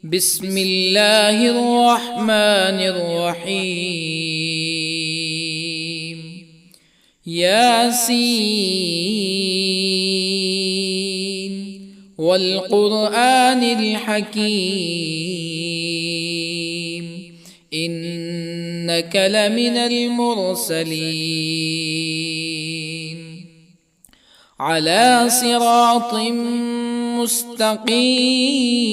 بسم الله الرحمن الرحيم. ياسين والقرآن الحكيم إنك لمن المرسلين على صراط مستقيم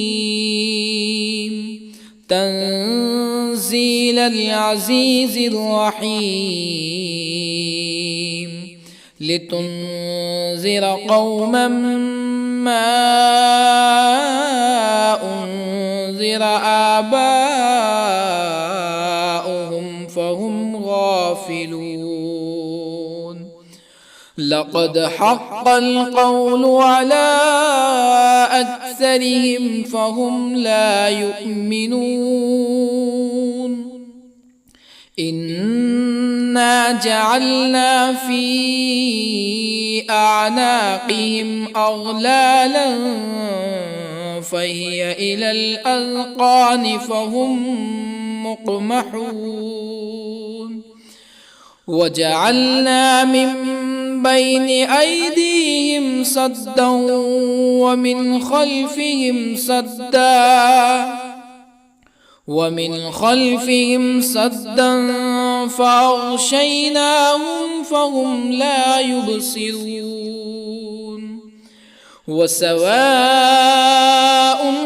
تنزيل العزيز الرحيم لتنذر قوما ما أنذر آباؤهم فهم غافلون. لقد حق القول على أكثرهم فهم لا يؤمنون. إنا جعلنا في أعناقهم أغلالا فهي إلى الأذقان فهم مقمحون. وجعلنا من بين أيديهم سدا ومن خلفهم سدا فأغشيناهم فهم لا يبصرون. وسواء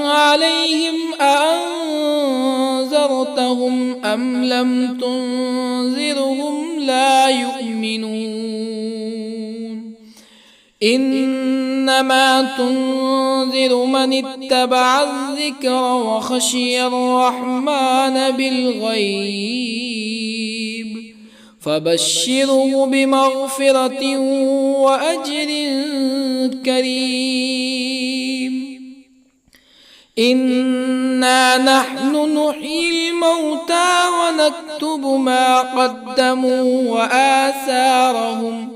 عليهم أأنذرتهم أم لم تنذرهم لا يؤمنون. إنما تنذر من اتبع الذكر وخشي الرحمن بالغيب فبشره بمغفرة وأجر كريم. إنا نحن نحيي الموتى ونكتب ما قدموا وآثارهم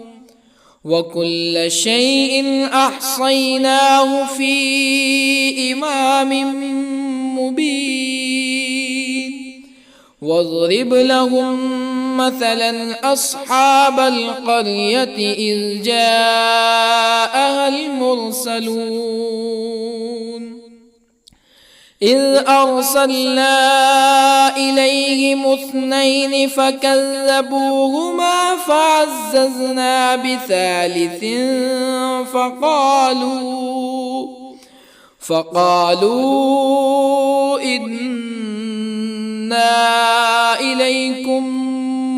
وكل شيء أحصيناه في إمام مبين. واضرب لهم مثلا أصحاب القرية إذ جاءها المرسلون إذ أرسلنا إليهم اثنين فكذبوهما فعززنا بثالث فقالوا إنا إليكم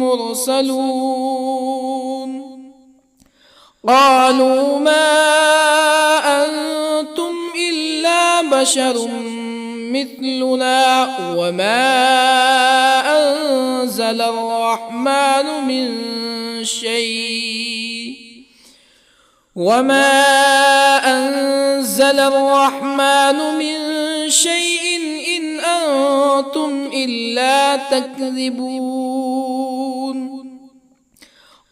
مرسلون. قالوا ما أنتم إلا بشر مثلنا وما أنزل الرحمن من شيء إن أنتم إلا تكذبون.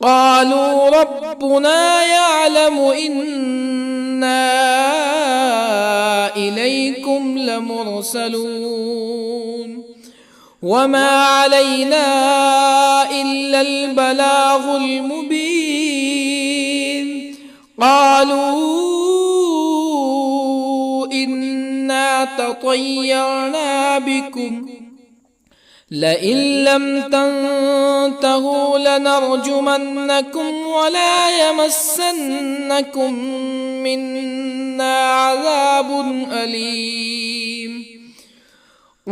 قالوا ربنا يعلم إنا إليكم لمرسلون وما علينا إلا البلاغ المبين. قالوا إنا تطيرنا بكم لئن لم تنتهوا لنرجمنكم ولا يمسنكم منا عذاب أليم.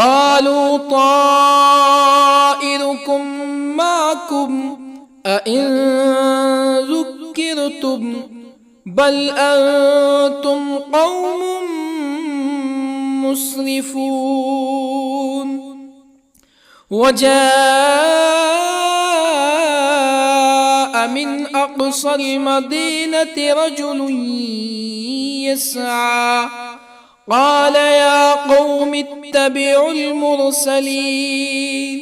قالوا طائركم معكم أئن ذكرتم بل أنتم قوم مسرفون. وجاء من أقصى المدينة رجل يسعى قال يا قوم اتبعوا المرسلين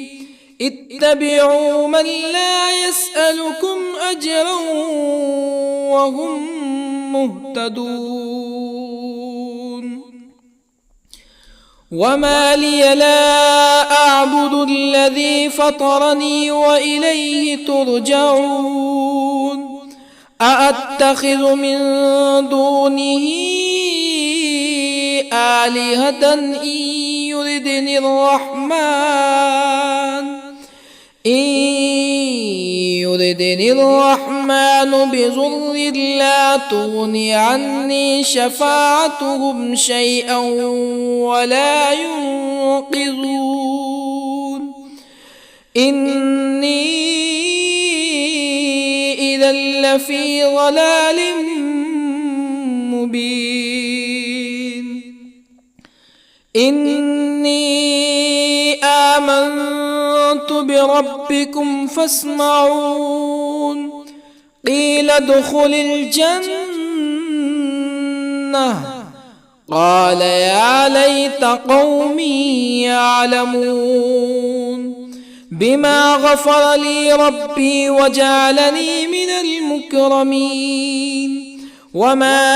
اتبعوا من لا يسألكم أجرا وهم مهتدون. وما لي لا أعبد الذي فطرني وإليه ترجعون أأتخذ من دونه آلهة يردني الرحمن بضر لا تغني عني شفاعتهم شيئا ولا ينقذون إني إذا لفي ضلال مبين إني آمنت بربكم فاسمعون قيل ادخل الجنة قال يا ليت قومي يعلمون بما غفر لي ربي وجعلني من المكرمين وما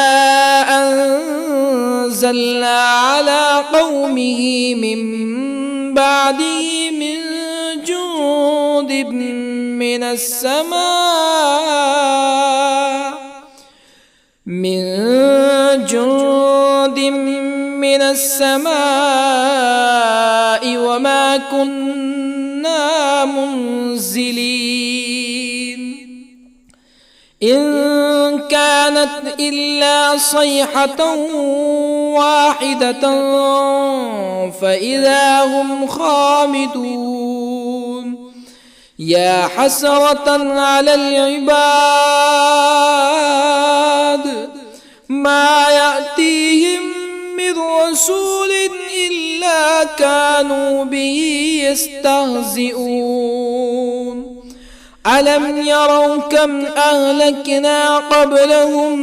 أنزلنا على قومه من بعده من جند من السماء وما كنا منزلين إن كانت إلا صيحة واحدة فإذا هم خامدون يا حسرة على العباد ما يأتيهم من رسول إلا كانوا به يستهزئون ألم يروا كم أهلكنا قبلهم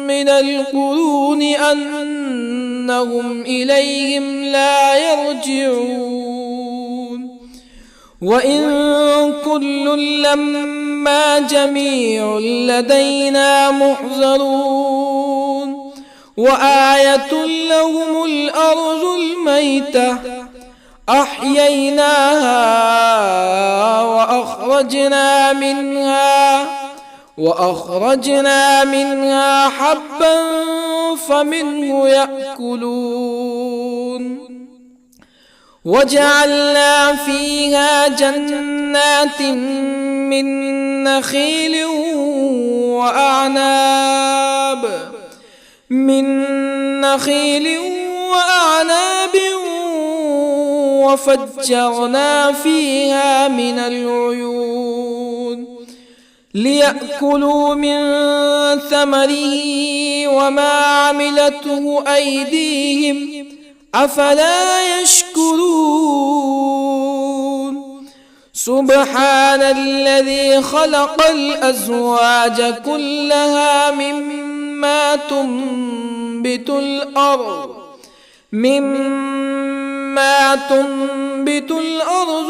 من القرون أنهم إليهم لا يرجعون وإن كل لما جميع لدينا محضرون وآية لهم الأرض الميتة أحييناها وأخرجنا منها حبا فمنه يأكلون وجعلنا فيها جنات من نخيل وأعناب وفجرنا فيها من العيون ليأكلوا من ثمره وما عملته أيديهم أفلا يشكرون سبحان الذي خلق الأزواج كلها مما تنبت الأرض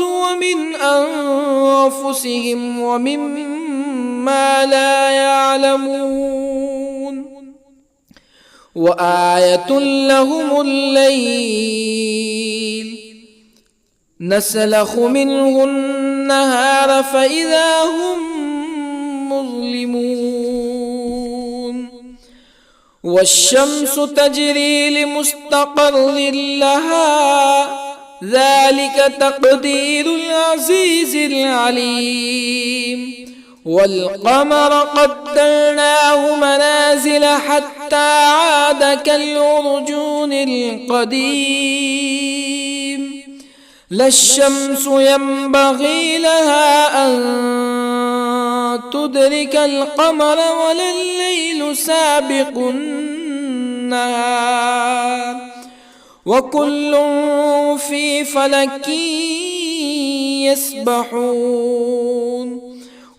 ومن أنفسهم ومما لا يعلمون وآية لهم الليل نسلخ منه النهار فإذا هم مظلمون والشمس تجري لمستقر لها ذلك تقدير العزيز العليم والقمر قدرناه منازل حتى عاد كالعرجون القديم لا الشمس ينبغي لها أن تدرك القمر ولا الليل سابق النهار وكل في فلك يسبحون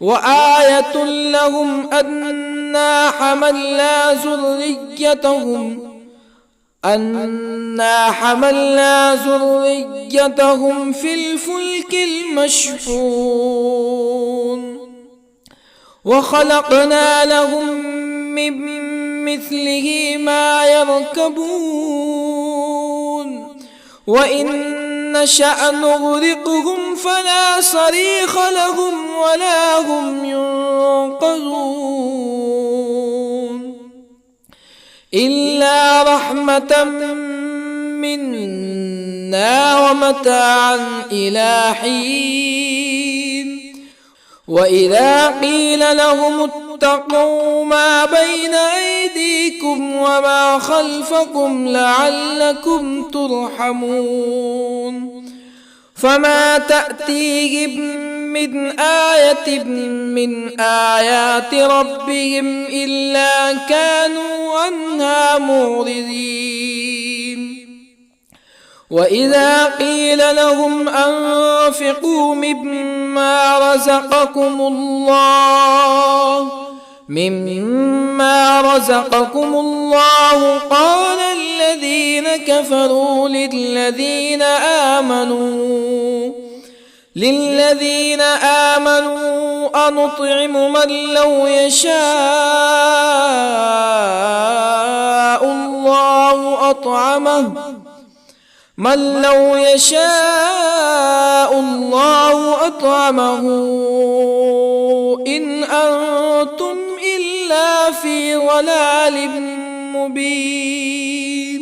وآية لهم أنا حملنا ذريتهم في الفلك المشحون وخلقنا لهم من مثله ما يركبون وإن نشأ نغرقهم فلا صريخ لهم ولا هم ينقذون إلا رحمة منا ومتاعا إلى حين وإذا قيل لهم اتقوا ما بين أيديكم وما خلفكم لعلكم ترحمون فما تأتيهم من آية من آيات ربهم إلا كانوا عنها معرضين وإذا قيل لهم أنفقوا مما رزقكم الله قال الذين كفروا للذين آمنوا أنطعم من لو يشاء الله أطعمه إن أنتم إلا في ضلال مبين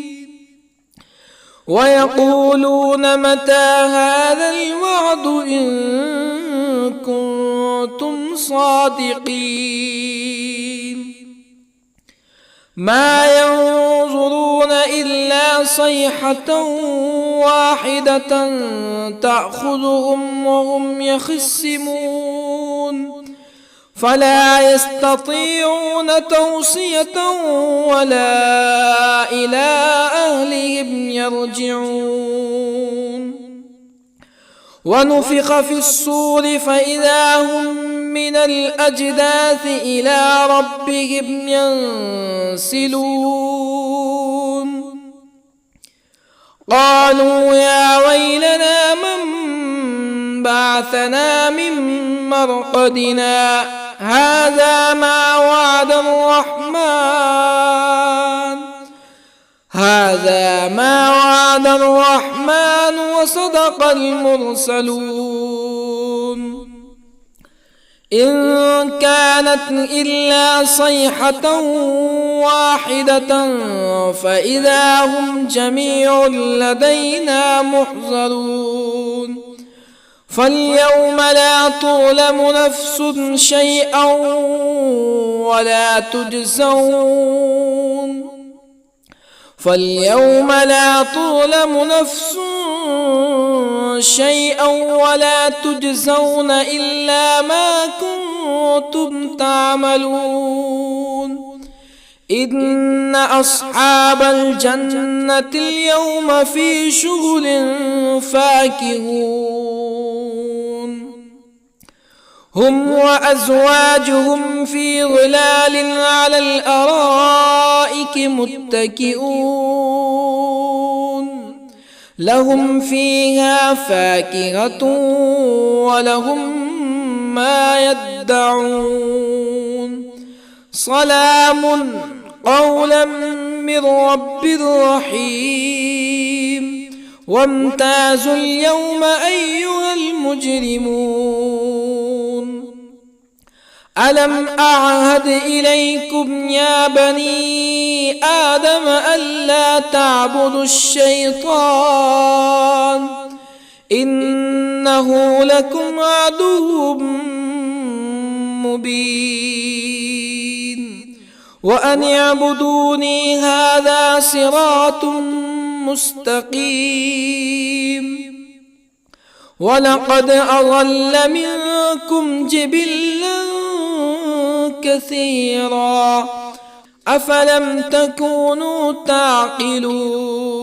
ويقولون متى هذا الوعد إن كنتم صادقين ما ينظرون إلا صيحة واحدة تأخذهم وهم يخصمون فلا يستطيعون توصية ولا إلى أهلهم يرجعون ونفخ في الصور فإذا هم من الأجداث إلى ربهم ينسلون قالوا يا ويلنا من بعثنا من مرقدنا هذا ما وعد الرحمن وصدق المرسلون إن كانت إلا صيحة واحدة فإذا هم جميع لدينا محضرون فاليوم لا تظلم نفس شيئا ولا تجزون إلا ما كنتم تعملون إن أصحاب الجنة اليوم في شغل فاكهون هم وأزواجهم في ظلال على الأرائك متكئون لهم فيها فاكهة ولهم ما يدعون سلام قولا من رب رحيم وامتازوا اليوم أيها المجرمون ألم أعهد إليكم يا بني آدم ألا تعبدوا الشيطان إنه لكم عدو مبين وأن اعبدوني هذا صراط مستقيم ولقد أضل منكم جبلا كثيرا أفلم تكونوا تعقلون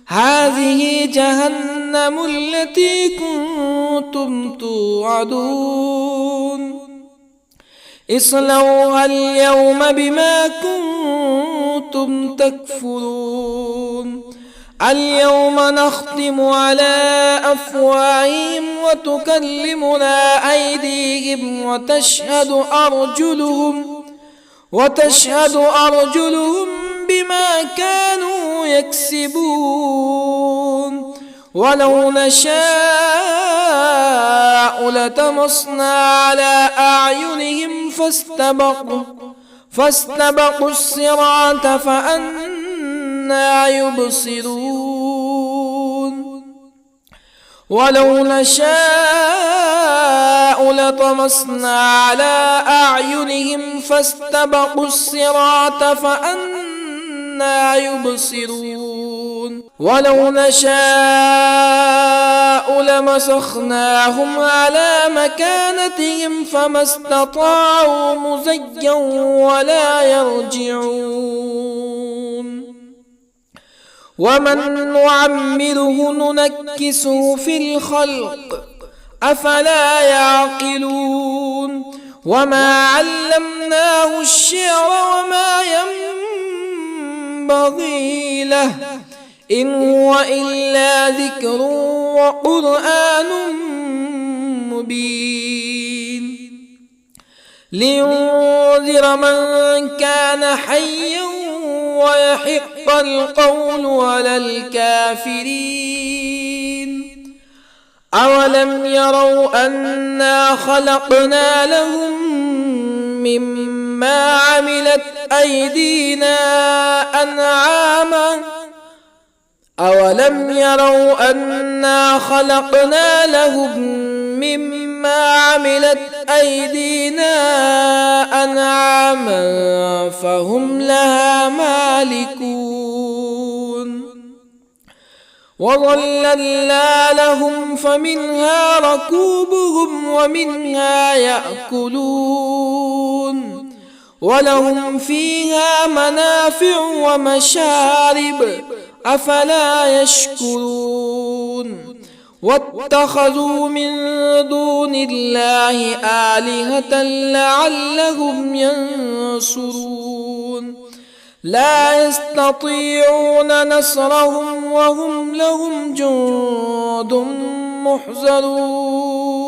هذه جهنم التي كنتم توعدون اصلوها اليوم بما كنتم تكفرون اليوم نختم على أفواههم وتكلمنا أيديهم وتشهد أرجلهم بما كانوا يكسبون ولو نشاء لطمسنا على أعينهم فاستبقوا الصراط فأنى يبصرون ولو نشاء لطمسنا على أعينهم فاستبقوا الصراط فأنى يبصرون ولو نشاء لمسخناهم على مكانتهم فما استطاعوا مزيا ولا يرجعون ومن نعمره ننكسه في الخلق أفلا يعقلون وما علمناه الشعر وما ينبغي له إن هو إلا ذكر وقرآن مبين لينذر من كان حيا ويحق القول على الكافرين أولم يروا أنا خلقنا لهم مما عملت أيدينا أنعاما أولم يروا أنا خلقنا لهم مما عملت أيدينا أنعاما فهم لها مالكون وظللنا لهم فمنها ركوبهم ومنها يأكلون ولهم فيها منافع ومشارب أفلا يشكرون واتخذوا من دون الله آلهة لعلهم ينصرون لا يستطيعون نصرهم وهم لهم جند محضرون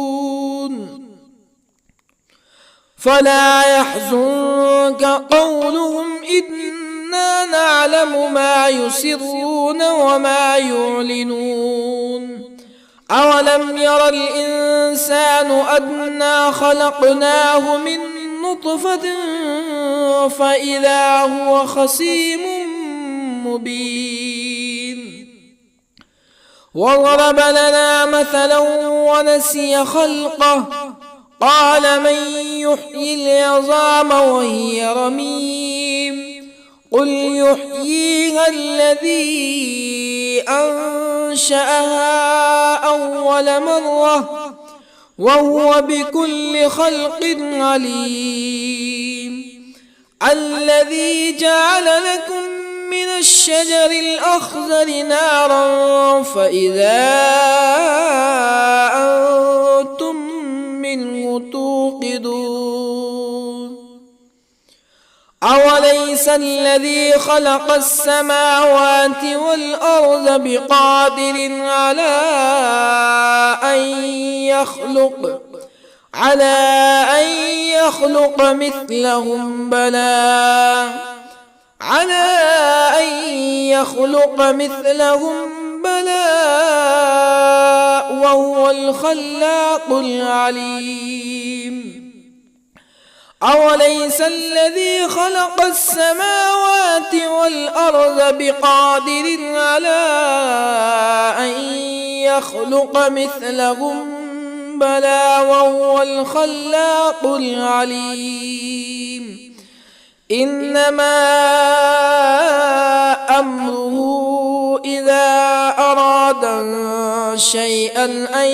فلا يحزنك قولهم إنا نعلم ما يسرون وما يعلنون أولم ير الإنسان أنا خلقناه من نطفة فإذا هو خصيم مبين وضرب لنا مثلا ونسي خلقه قال من يحيي العظام وهي رميم قل يحييها الذي أنشأها أول مرة وهو بكل خلق عليم الذي جعل لكم من الشجر الأخضر نارا فإذا أنتم منه توقدون أوليس الذي خلق السماوات والأرض بقادر على أن يخلق مثلهم بلى وهو الخلاق العليم أوليس الذي خلق السماوات والأرض بقادر على أن يخلق مثلهم بلى وهو الخلاق العليم إنما أمره إذا أراد شيئا أن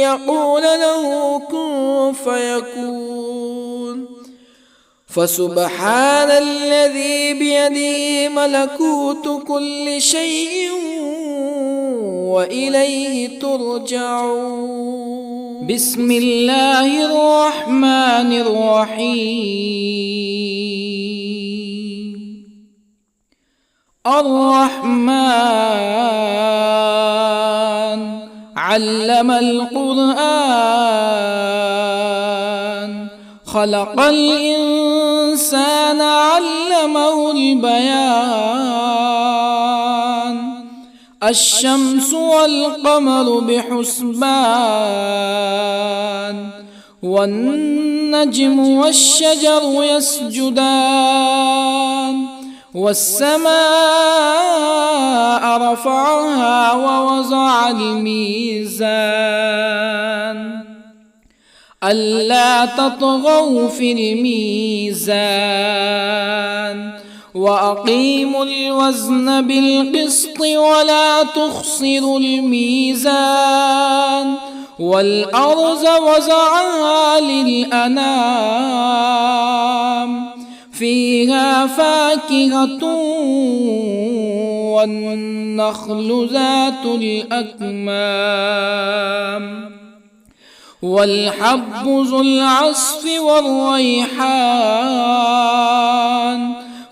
يقول له كن فيكون فسبحان الذي بيده ملكوت كل شيء وإليه ترجعون بسم الله الرحمن الرحيم الرحمن علم القرآن خلق الإنسان الإنسان علمه البيان الشمس والقمر بحسبان والنجم والشجر يسجدان والسماء رفعها ووضع الميزان ألا تطغوا في الميزان وأقيموا الوزن بالقسط ولا تخسروا الميزان والأرض وضعها للأنام فيها فاكهة والنخل ذات الأكمام والحب ذو العصف والريحان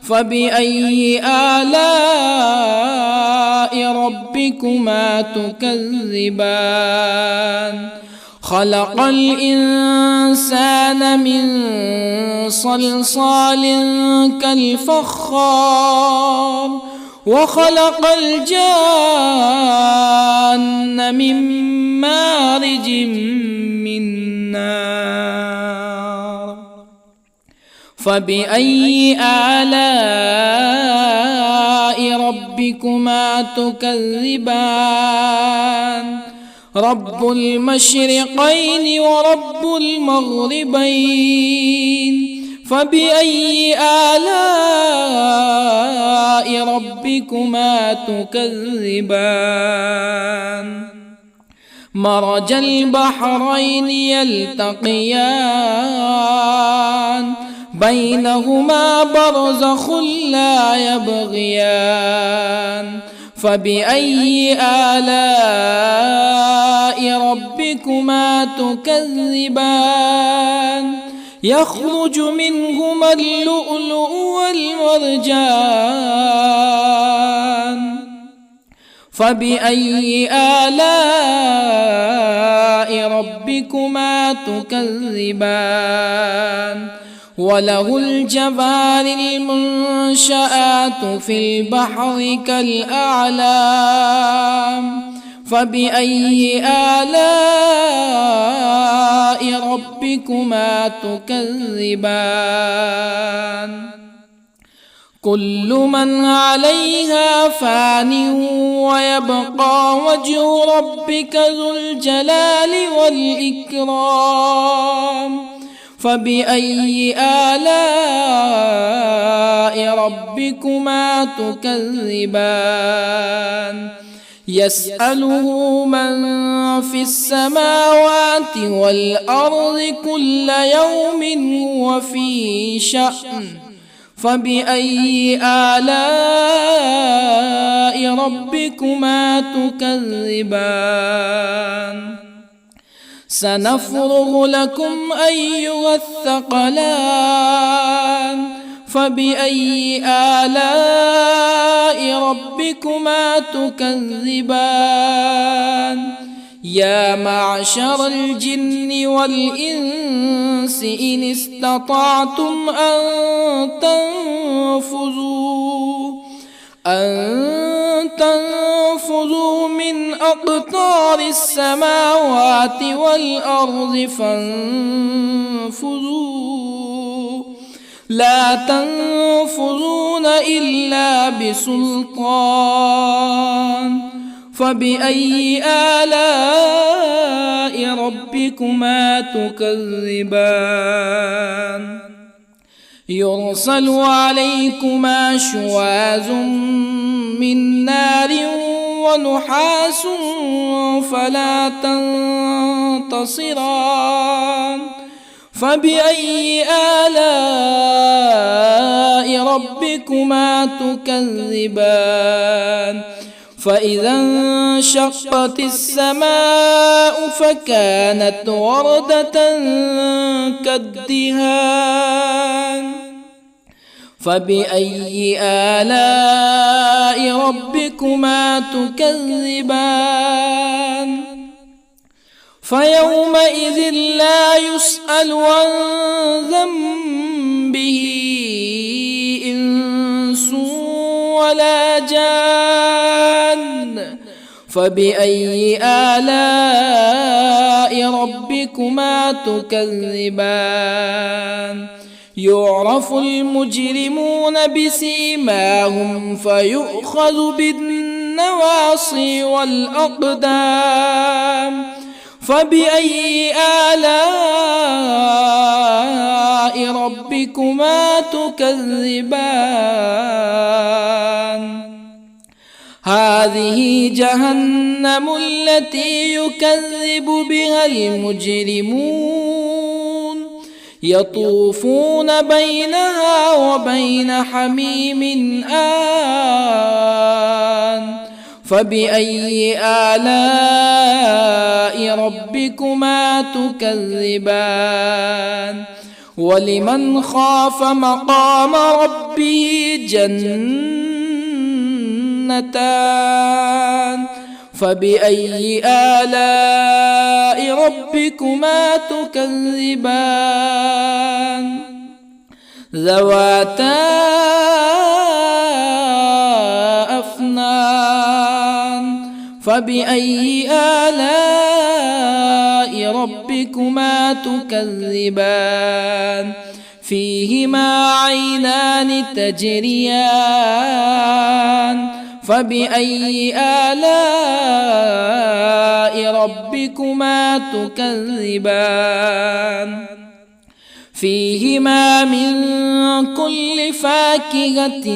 فبأي آلاء ربكما تكذبان خلق الإنسان من صلصال كالفخار وخلق الجان من مارج من نار فبأي آلاء ربكما تكذبان رب المشرقين ورب المغربين فبأي آلاء ربكما تكذبان مرج البحرين يلتقيان بينهما برزخ لا يبغيان فبأي آلاء ربكما تكذبان يخرج منهما اللؤلؤ والمرجان فبأي آلاء ربكما تكذبان وله الجوار المنشآت في البحر كالأعلام فبأي آلاء ربكما تكذبان كل من عليها فان ويبقى وجه ربك ذو الجلال والإكرام فبأي آلاء ربكما تكذبان يسأله من في السماوات والأرض كل يوم هو في شأن فبأي آلاء ربكما تكذبان سنفرغ لكم أيها الثقلان فبأي آلاء ربكما تكذبان يا معشر الجن والإنس إن استطعتم أن تنفذوا من أقطار السماوات والأرض فانفذوا لا تنفذون إلا بسلطان فبأي آلاء ربكما تكذبان يرسل عليكما شواظ من نار ونحاس فلا تنتصران فبأي آلاء ربكما تكذبان فإذا انشقت السماء فكانت وردة كالدهان فبأي آلاء ربكما تكذبان فيومئذ لا يسأل عن ذنبه به إنس ولا جان فبأي آلاء ربكما تكذبان يعرف المجرمون بسيماهم فيؤخذ بالنواصي والأقدام فبأي آلاء ربكما تكذبان هذه جهنم التي يكذب بها المجرمون يطوفون بينها وبين حميم آن فبأي آلاء ربكما تكذبان ولمن خاف مقام ربه جنتان فبأي آلاء ربكما تكذبان ذواتا أفنان فبأي آلاء ربكما تكذبان فيهما عينان تجريان فبأي آلاء ربكما تكذبان فيهما من كل فاكهة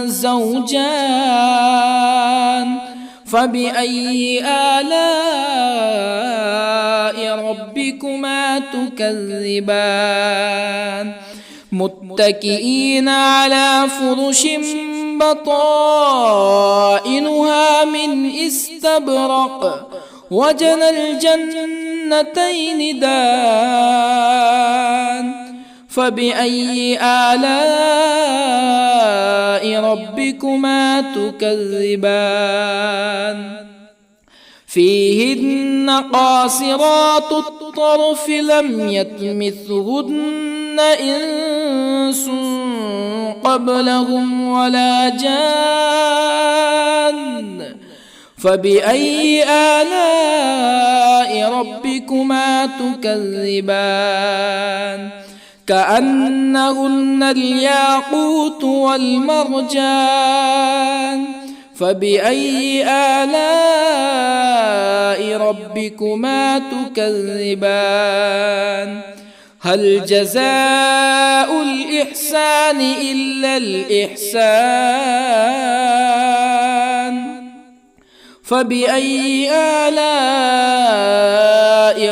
زوجان فبأي آلاء ربكما تكذبان متكئين على فرش بطائنها من استبرق وجنى الجنتين دان فبأي آلاء ربكما تكذبان فيهن قاصرات الطرف لم يطمثهن إنس قبلهم ولا جان فبأي آلاء ربكما تكذبان كأنهن الياقوت والمرجان فبأي آلاء ربكما تكذبان هل جزاء الإحسان إلا الإحسان فبأي آلاء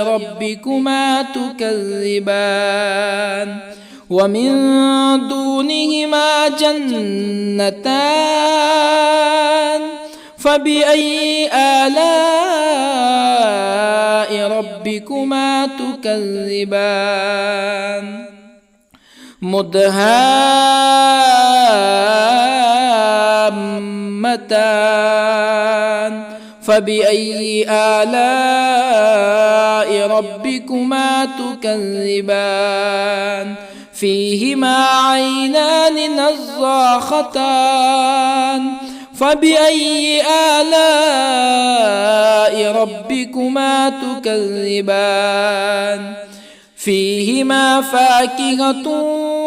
ربكما تكذبان ومن دونهما جنتان فبأي آلاء ربكما تكذبان مدهامتان فبأي آلاء ربكما تكذبان فيهما عينان نضاختان فبأي آلاء ربكما تكذبان فيهما فاكهة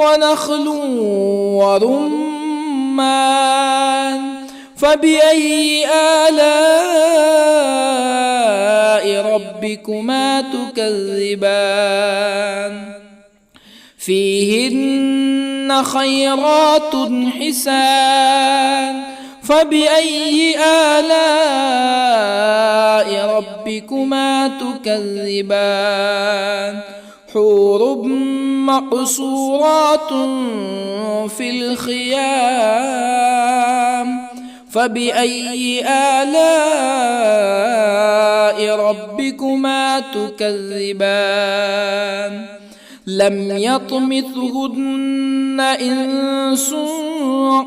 ونخل ورمان فبأي آلاء ربكما تكذبان فيهن خيرات حسان فبأي آلاء ربكما تكذبان حور مقصورات في الخيام فبأي آلاء ربكما تكذبان لم يطمثهن إنس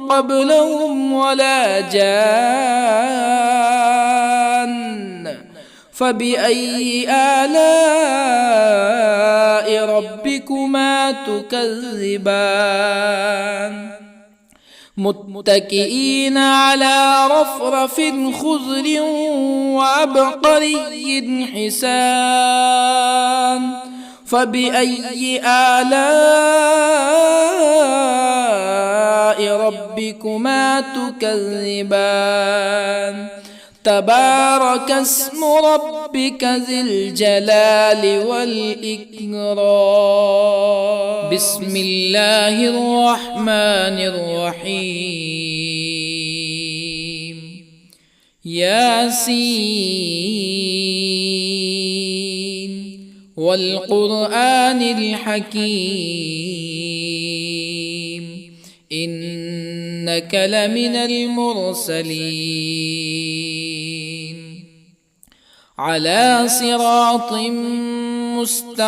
قبلهم ولا جان فبأي آلاء ربكما تكذبان متكئين على رفرف خضر وعبقري حسان فبأي آلاء ربكما تكذبان تبارك اسم ربك ذي الجلال والإكرام بسم الله الرحمن الرحيم ياسين والقرآن الحكيم إنك لمن المرسلين على صراط مستقيم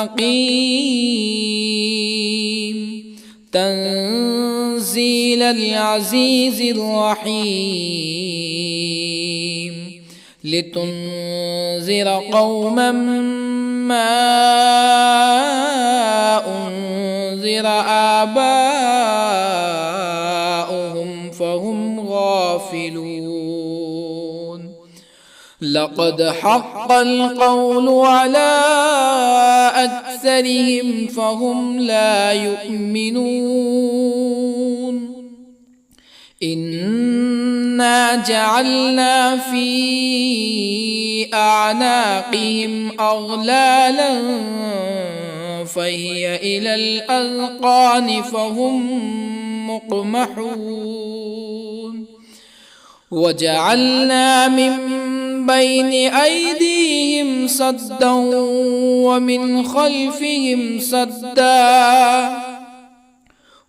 تنزيل العزيز الرحيم لتنذر قوما ما أنذر آباؤهم فهم غافلون لقد حق القول على أكثرهم فهم لا يؤمنون إنا جعلنا في أعناقهم أغلالا فهي إلى الأذقان فهم مقمحون وجعلنا من بين أيديهم سدا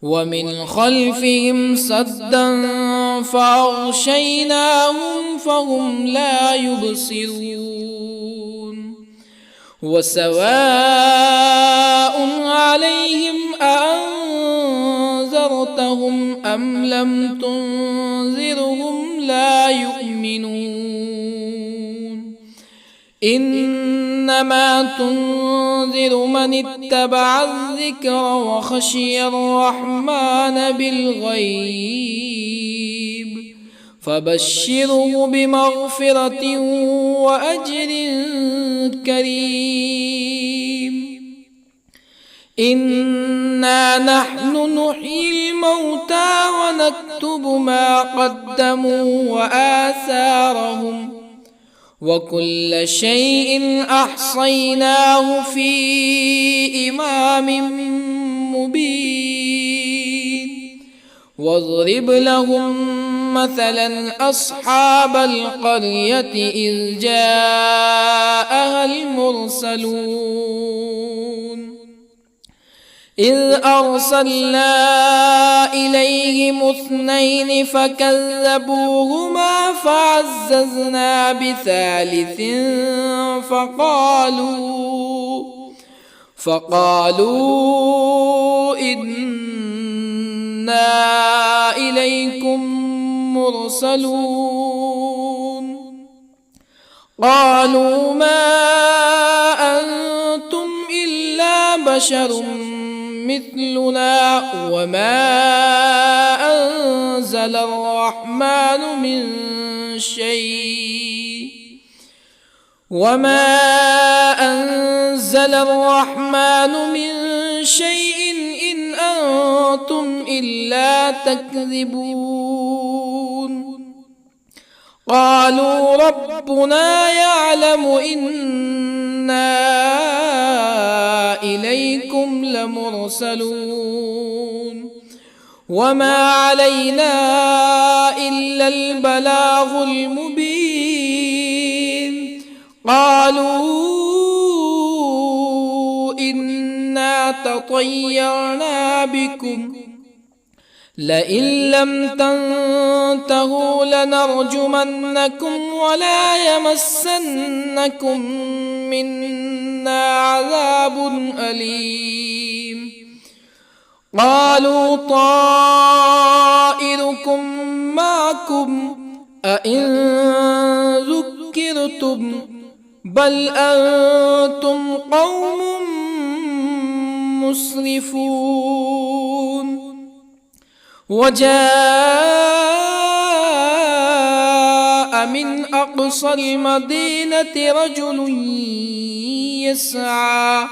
ومن خلفهم سدا فأغشيناهم فهم لا يبصرون وسواء عليهم أأنذرتهم أم لم تنذرهم لا يؤمنون إنما تنذر من اتبع الذكر وخشي الرحمن بالغيب فبشره بمغفرة وأجر كريم إنا نحن نحيي الموتى ونكتب ما قدموا وآثارهم وكل شيء أحصيناه في إمام مبين واضرب لهم مثلا أصحاب القرية إذ جاءها المرسلون إذ أرسلنا إليهم اثنين فكذبوهما فعززنا بثالث فقالوا إنا إليكم مرسلون قالوا ما أنتم إلا بشر مثلنا وما أنزل الرحمن من شيء إن أنتم إلا تكذبون قالوا ربنا يعلم إنا إليكم لمرسلون وما علينا إلا البلاغ المبين قالوا إنا تطيرنا بكم لئن لم تنتهوا لنرجمنكم ولا يمسنكم منا عذاب أليم قالوا طائركم معكم أئن ذكرتم بل أنتم قوم مسرفون. وجاء من أقصى المدينة رجل يسعى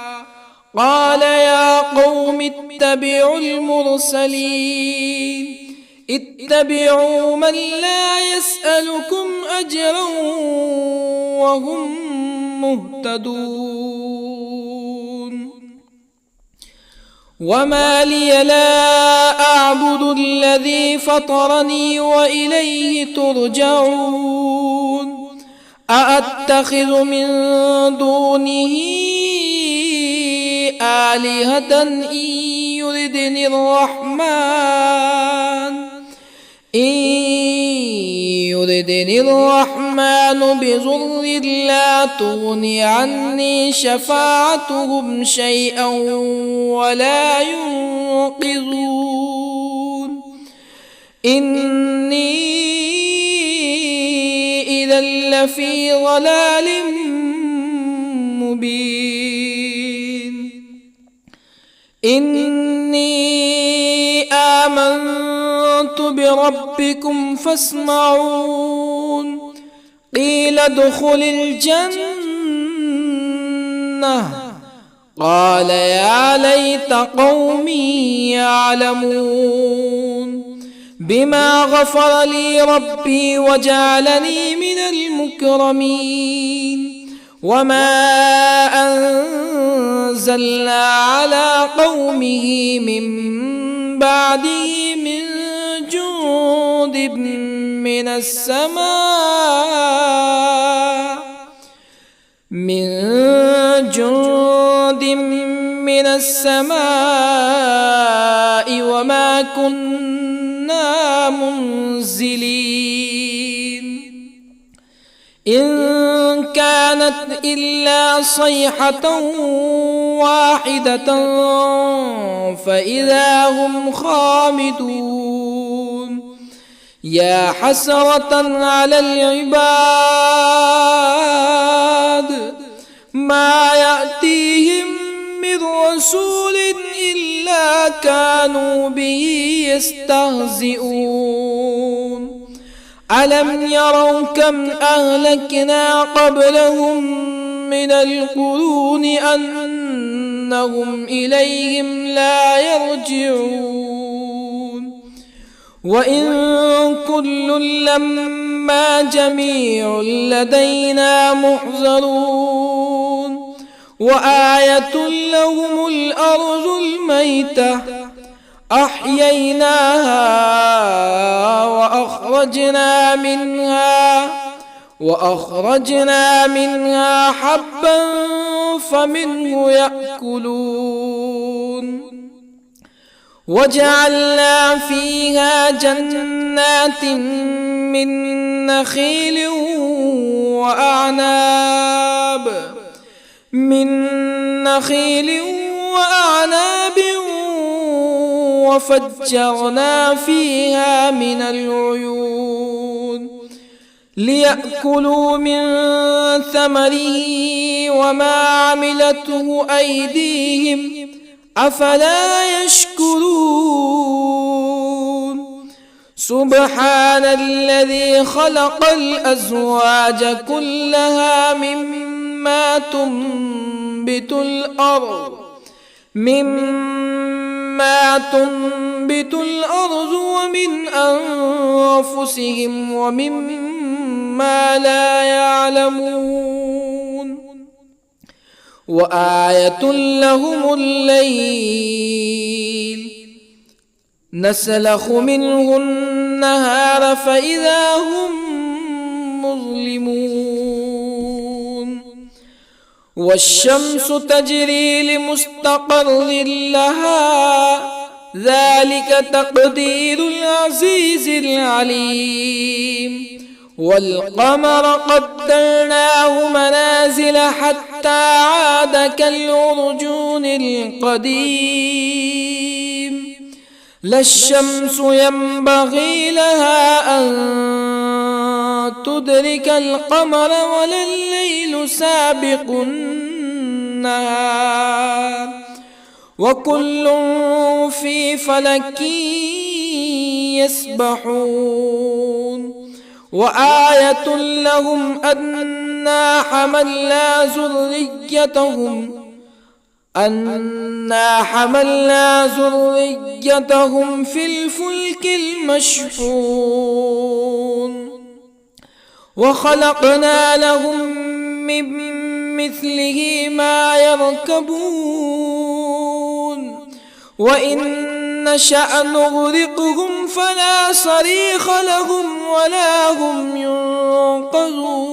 قال يا قوم اتبعوا المرسلين اتبعوا من لا يسألكم أجرا وهم مهتدون. وما لي لا أعبد الذي فطرني وإليه ترجعون. أأتخذ من دونه آلهة إن يردني الرحمن بضر لا تغني عني شفاعتهم شيئا ولا ينقذون. إني إذا لفي ضلال مبين. إني آمنت بربكم فاسمعون. قيل ادخل الجنة قال يا ليت قومي يعلمون. بما غفر لي ربي وجعلني من المكرمين. وما أنزلنا على قومه من بعده من جند من السماء وما كنا منزلين. إن كانت إلا صيحة واحدة فإذا هم خامدون. يا حسرة على العباد ما يأتيهم من رسول إلا كانوا به يستهزئون. ألم يروا كم أهلكنا قبلهم من القرون أنهم إليهم لا يرجعون. وإن كل لما جميع لدينا محضرون. وآية لهم الأرض الميتة أحييناها وأخرجنا منها حبا فمنه يأكلون. وجعلنا فيها جنات من نخيل وأعناب وفجرنا فيها من العيون ليأكلوا من ثمره وما عملته أيديهم أفلا يشكرون. سبحان الذي خلق الأزواج كلها مما تنبت الأرض ومن أنفسهم ومما لا يعلمون. وآية لهم الليل نسلخ منه النهار فإذا هم مظلمون. والشمس تجري لمستقر لها ذلك تقدير العزيز العليم. والقمر قدرناه منازل حتى عاد كالعرجون القديم. لا الشمس ينبغي لها أن تدرك القمر ولا الليل سابق النهار وكل في فلك يسبحون وآية لهم أنا حملنا ذريتهم في الفلك المشحون وخلقنا لهم من مثله ما يركبون وإن نشأ نغرقهم فلا صريخ لهم ولا هم ينقذون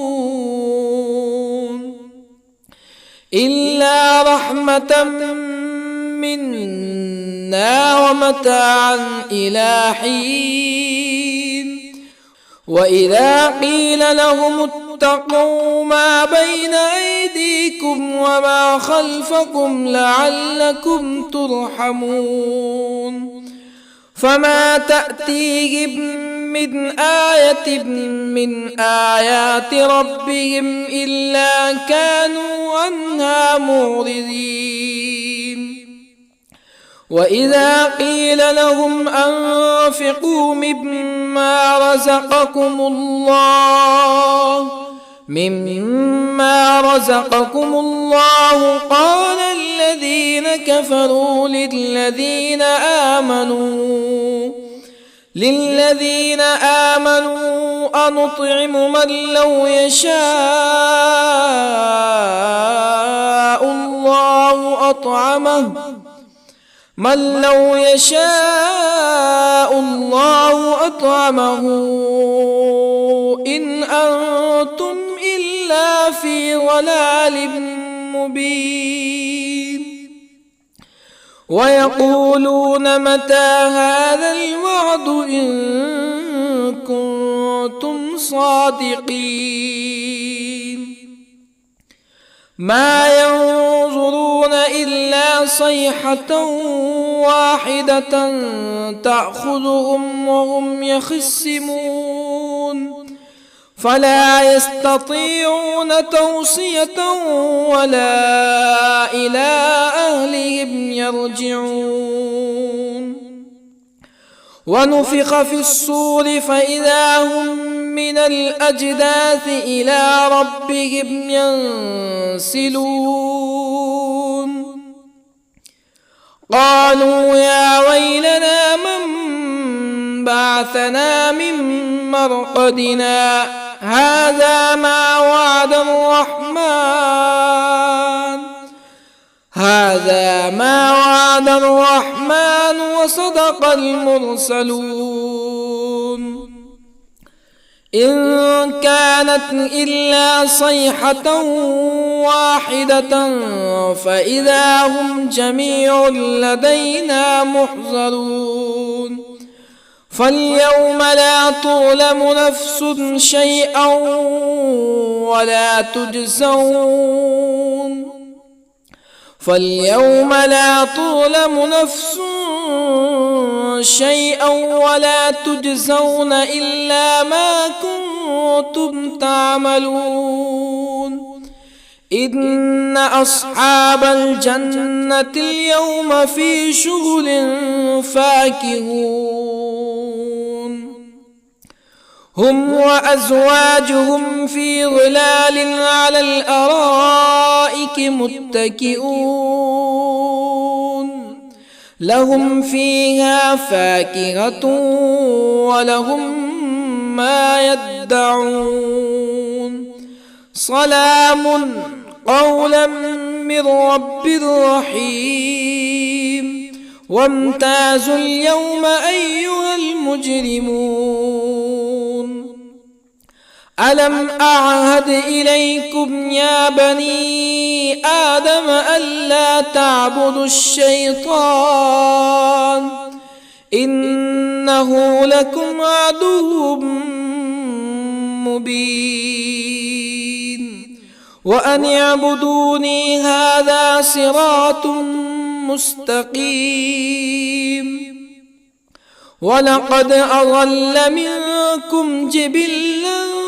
إلا رحمة منا ومتاعا إلى حين وإذا قيل لهم اتقوا ما بين أيديكم وما خلفكم لعلكم ترحمون فما تأتيهم من آية من آيات ربهم إلا كانوا عنها معرضين وإذا قيل لهم أنفقوا مما رزقكم الله قال الذين كفروا للذين آمنوا أنطعم من لو يشاء الله أطعمه إن أنتم إلا في ضلال مبين ويقولون متى هذا الوعد إن كنتم صادقين ما ينظرون إلا صيحة واحدة تأخذهم وهم يخصمون فلا يستطيعون توصية ولا إلى أهلهم يرجعون ونفخ في الصور فإذا هم من الأجداث إلى ربهم ينسلون قالوا يا ويلنا من بعثنا من مرقدنا هذا ما وعد الرحمن وصدق المرسلون إن كانت إلا صيحة واحدة فإذا هم جميع لدينا محضرون فاليوم لا تظلم نفس شيئا ولا تجزون إلا ما كنتم تعملون إن أصحاب الجنة اليوم في شغل فاكهون هم وأزواجهم في ظلال على الأرائك متكئون لهم فيها فاكهة ولهم ما يدعون سلام قولا من رب رحيم وامتازوا اليوم أيها المجرمون ألم أعهد إليكم يا بني آدم ألا تعبدوا الشيطان إنه لكم عدو مبين وأن اعبدوني هذا صراط مستقيم ولقد أضل منكم جبلا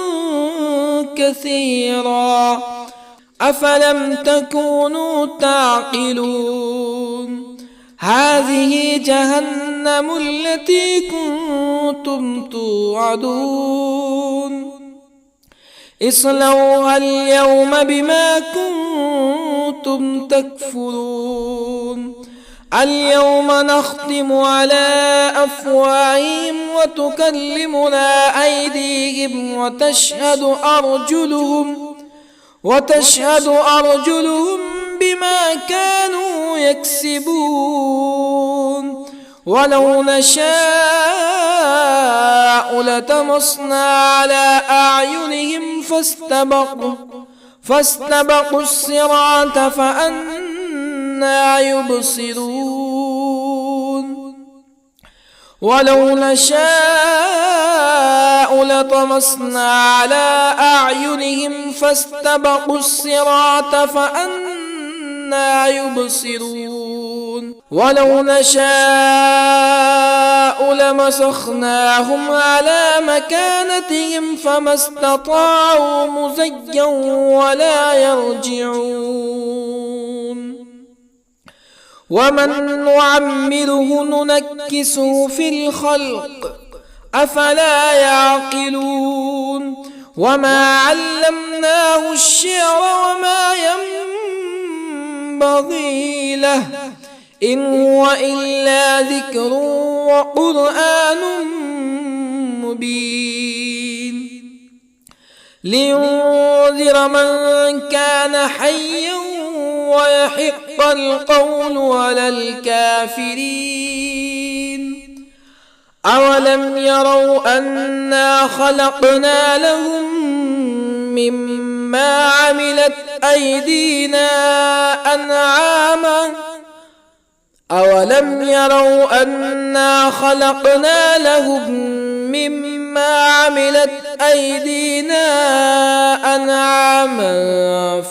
كثيرا أفلم تكونوا تعقلون هذه جهنم التي كنتم توعدون اصلوها اليوم بما كنتم تكفرون اليوم نختم على أفواههم وتكلمنا أيديهم وتشهد أرجلهم بما كانوا يكسبون ولو نشاء لطمسنا على أعينهم فاستبقوا الصراط فأنى يبصرون ولو نشاء لطمسنا على أعينهم فاستبقوا الصراط فأنى يبصرون ولو نشاء لمسخناهم على مكانتهم فما استطاعوا مزيا ولا يرجعون ومن نعمره ننكسه في الخلق أفلا يعقلون وما علمناه الشعر وما ينبغي له إن هو إلا ذكر وقرآن مبين لينذر من كان حيا ويحق القول على الكافرين أولم يروا أنا خلقنا لهم مما عملت أيدينا أنعاما أولم يروا أنا خلقنا لهم مما عملت أيدينا أنعاما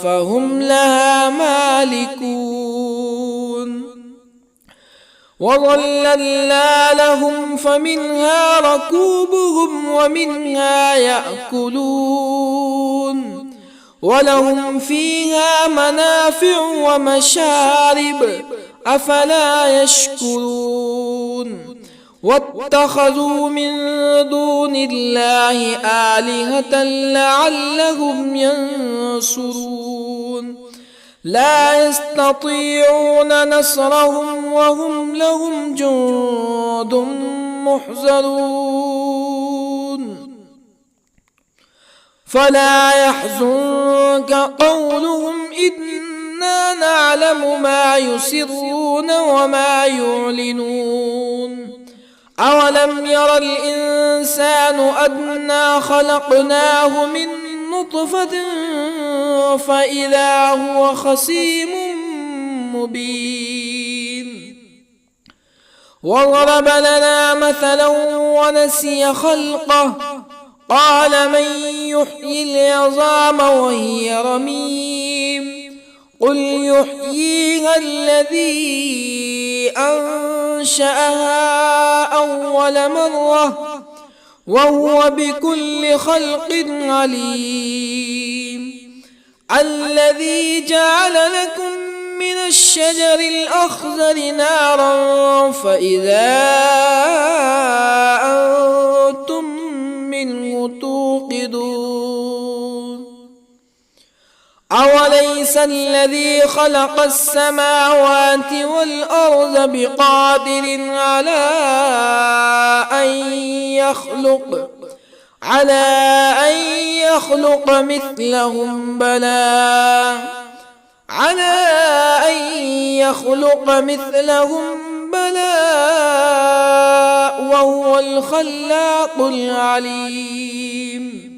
فهم لها مالكون وظللنا لهم فمنها ركوبهم ومنها يأكلون ولهم فيها منافع ومشارب أفلا يشكرون واتخذوا من دون الله آلهة لعلهم ينصرون لا يستطيعون نصرهم وهم لهم جند محضرون فلا يحزنك قولهم إنا نعلم ما يسرون وما يعلنون أولم ير الإنسان أنا خلقناه من نطفة فإذا هو خصيم مبين وضرب لنا مثلا ونسي خلقه قال من يحيي العظام وهي رميم قل يحييها الذي أنشأها أول مرة وهو بكل خلق عليم الذي جعل لكم من الشجر الأخضر نارا فإذا أنتم منه توقدون أوليس الذي خلق السماوات والأرض بقادر على أن يخلق مثلهم بلى وهو الخلاق العليم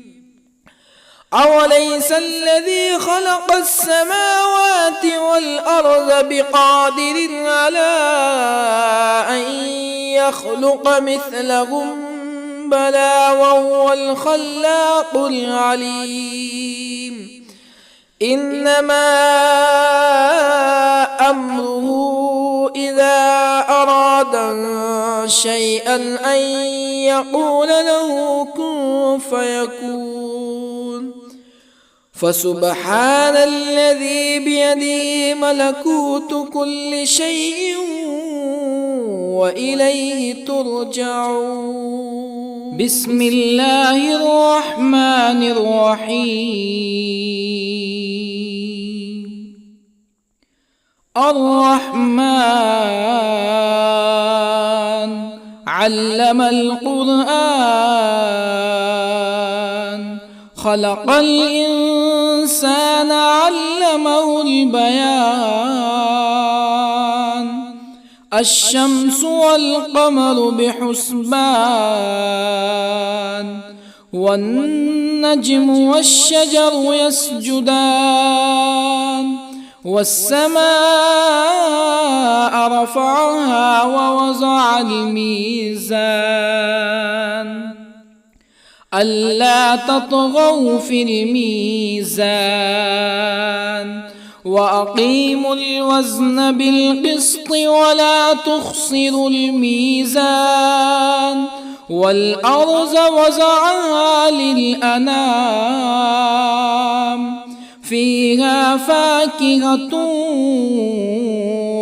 أوليس الذي خلق السماوات والأرض بقادر على أن يخلق مثلهم بلى وهو الخلاق العليم إنما أمره إذا أراد شيئا أن يقول له كن فيكون فسبحان الذي بيده ملكوت كل شيء وإليه ترجعون. بسم الله الرحمن الرحيم. الرحمن علم القرآن، خلق الإنسان علمه البيان. الشمس والقمر بحسبان، والنجم والشجر يسجدان. والسماء رفعها ووضع الميزان، ألا تطغوا في الميزان. وأقيموا الوزن بالقسط ولا تخسروا الميزان. والأرض وضعها للأنام، فيها فاكهة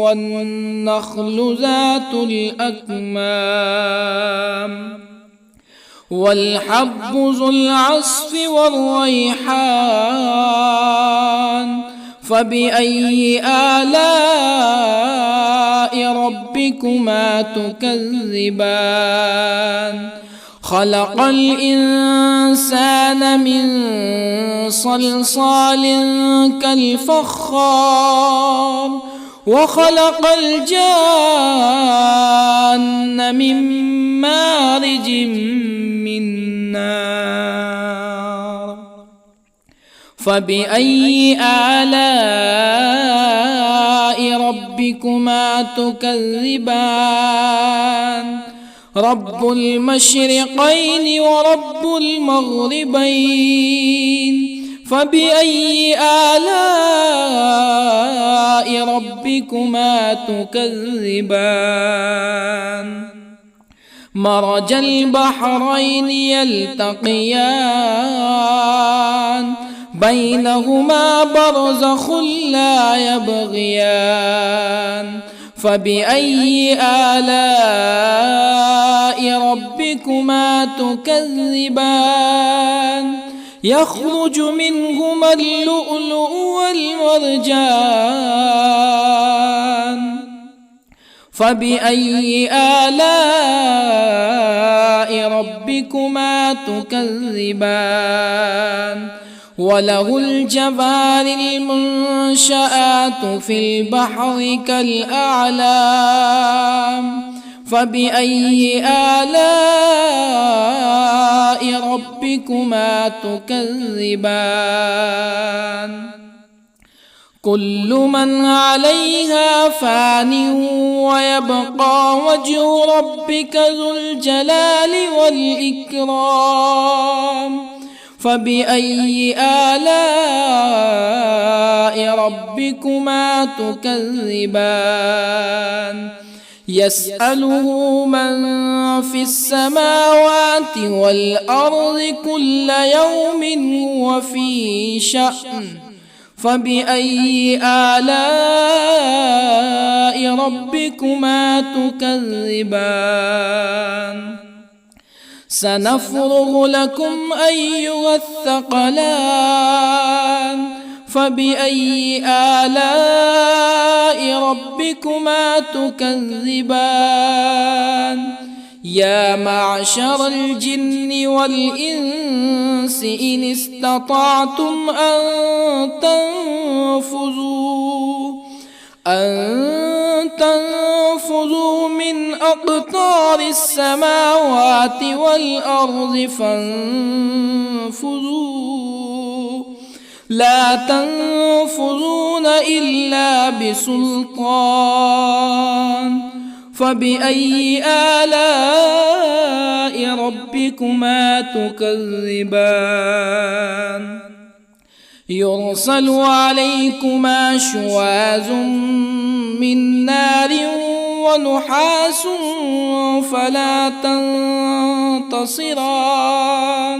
والنخل ذات الأكمام، والحب ذو العصف والريحان. فبأي آلاء ربكما تكذبان؟ خلق الإنسان من صلصال كالفخار، وخلق الجان من مارج من نار. فبأي آلاء ربكما تكذبان؟ رب المشرقين ورب المغربين. فبأي آلاء ربكما تكذبان؟ مرج البحرين يلتقيان، بينهما برزخ لا يبغيان. فبأي آلاء ربكما تكذبان؟ يخرج منهما اللؤلؤ والمرجان. فبأي آلاء ربكما تكذبان؟ وله الجوار المنشآت في البحر كالأعلام. فبأي آلاء ربكما تكذبان؟ كل من عليها فان، ويبقى وجه ربك ذو الجلال والإكرام. فبأي آلاء ربكما تكذبان؟ يسأله من في السماوات والأرض كل يوم هو في شأن. فبأي آلاء ربكما تكذبان؟ سنفرغ لكم أيها الثقلان. فبأي آلاء ربكما تكذبان؟ يا معشر الجن والإنس إن استطعتم أن تنفذوا من أقطار السماوات والأرض فانفذوا، لا تنفذون إلا بسلطان. فبأي آلاء ربكما تكذبان؟ يرسل عليكما شواظ من نار ونحاس فلا تنتصران.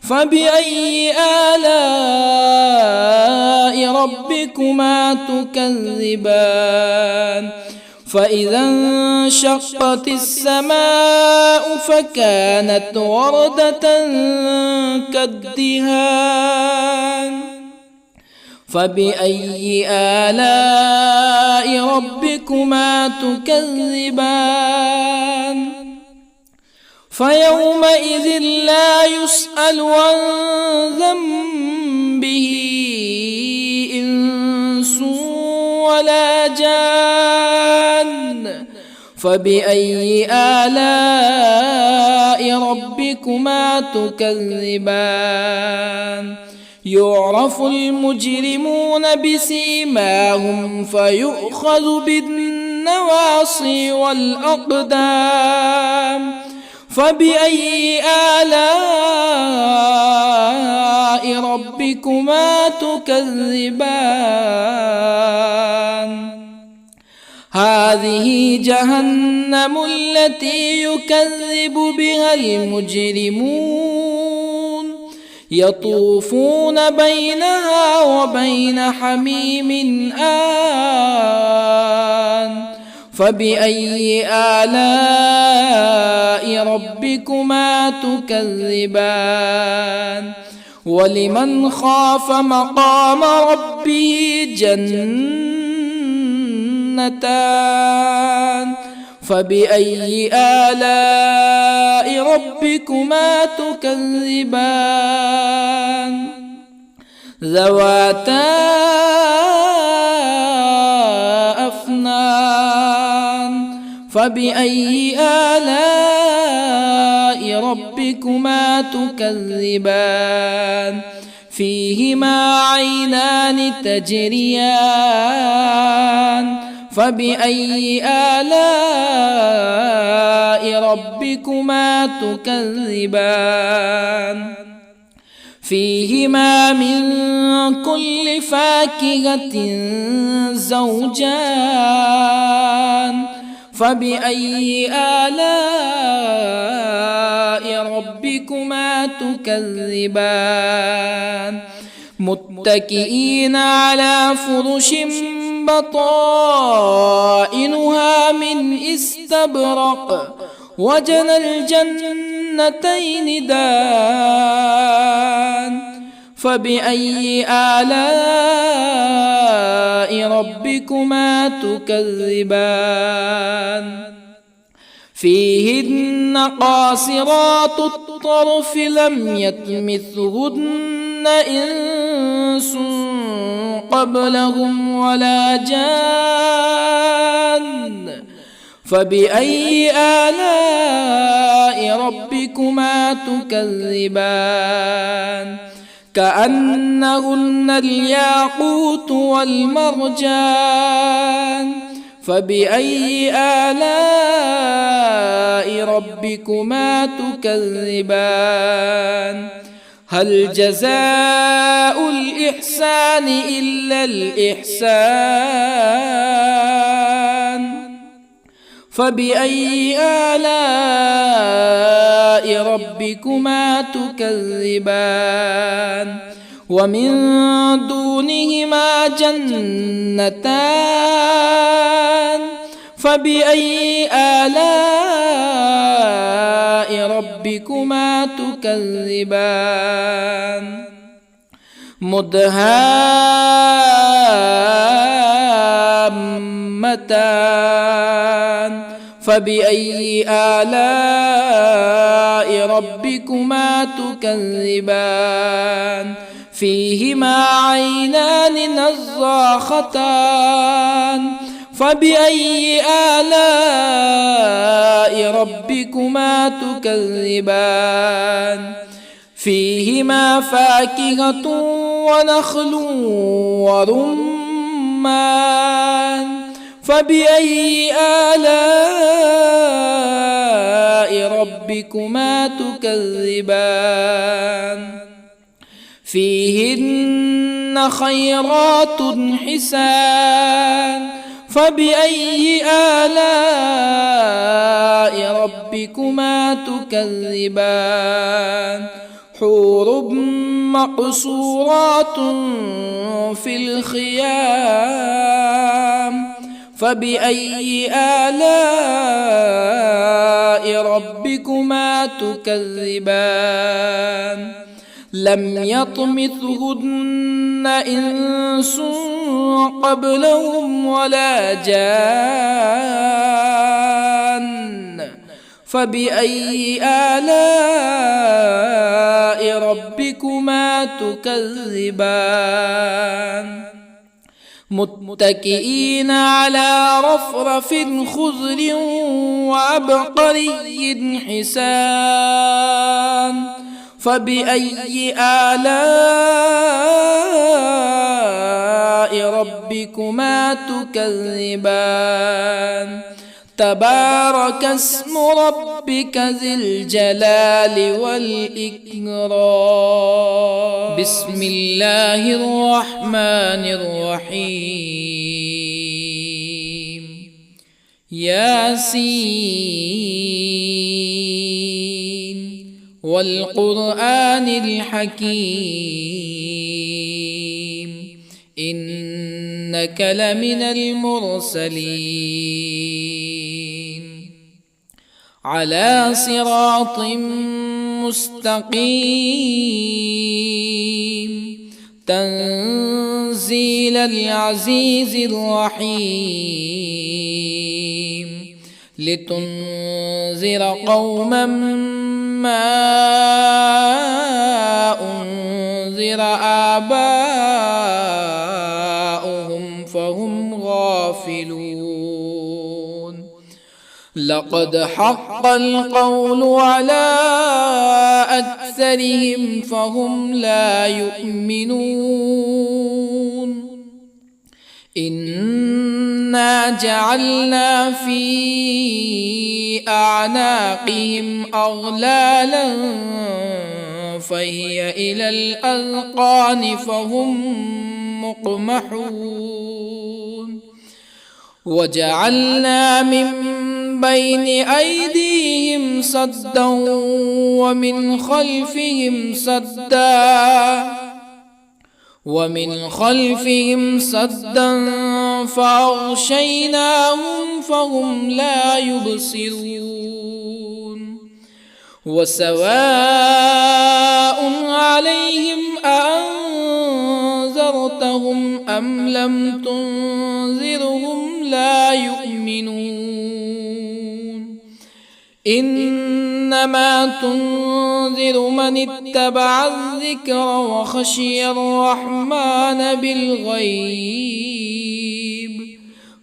فبأي آلاء ربكما تكذبان فإذا انشقت السماء فكانت وردة كالدهان فبأي آلاء ربكما تكذبان فيومئذ لا يسأل عن ذنبه إنس ولا جان فبأي آلاء ربكما تكذبان يعرف المجرمون بسيماهم فيؤخذ بالنواصي والأقدام فبأي آلاء ربكما تكذبان هذه جهنم التي يكذب بها المجرمون يطوفون بينها وبين حميم آن فبأي آلاء ربكما تكذبان ولمن خاف مقام ربه جنتان فبأي آلاء ربكما تكذبان ذواتا أفنان فبأي آلاء ربكما تكذبان فيهما عينان تجريان فبأي آلاء ربكما تكذبان فيهما من كل فاكهة زوجان فبأي آلاء ربكما تكذبان متكئين على فرش بطائنها من استبرق وجنى الجنتين دان فبأي آلاء ربكما تكذبان فيهن قاصرات الطرف لم يطمثهن إنس قبلهم ولا جان فبأي آلاء ربكما تكذبان كأنهن الياقوت والمرجان فبأي آلاء ربكما تكذبان هل جزاء الإحسان إلا الإحسان فبأي آلاء ربكما تكذبان ومن دونهما جنتان فبأي آلاء ربكما تكذبان مدهامتان فبأي آلاء ربكما تكذبان فيهما عينان نضاختان فبأي آلاء ربكما تكذبان فيهما فاكهة ونخل ورمان فبأي آلاء ربكما تكذبان فيهن خيرات حسان فبأي آلاء ربكما تكذبان حور مقصورات في الخيام فبأي آلاء ربكما تكذبان لم يطمثهن إنس قبلهم ولا جان فبأي آلاء ربكما تكذبان متكئين على رفرف خضر وعبقري حسان فبأي آلاء ربكما تكذبان تبارك اسم ربك ذي الجلال والإكرام بسم الله الرحمن الرحيم ياسين والقرآن الحكيم إنك لمن المرسلين على صراط مستقيم تنزيل العزيز الرحيم لتنذر قوما ما أنذر آباؤهم فهم غافلون لقد حق القول على أكثرهم فهم لا يؤمنون إنا جعلنا في أعناقهم أغلالا فهي إلى الأذقان فهم مقمحون وجعلنا من بين أيديهم سدا ومن خلفهم سدا فأغشيناهم فهم لا يبصرون وسواء عليهم أأنذرتهم أم لم تنذرهم لا يؤمنون إنما تنذر من اتبع الذكر وخشي الرحمن بالغيب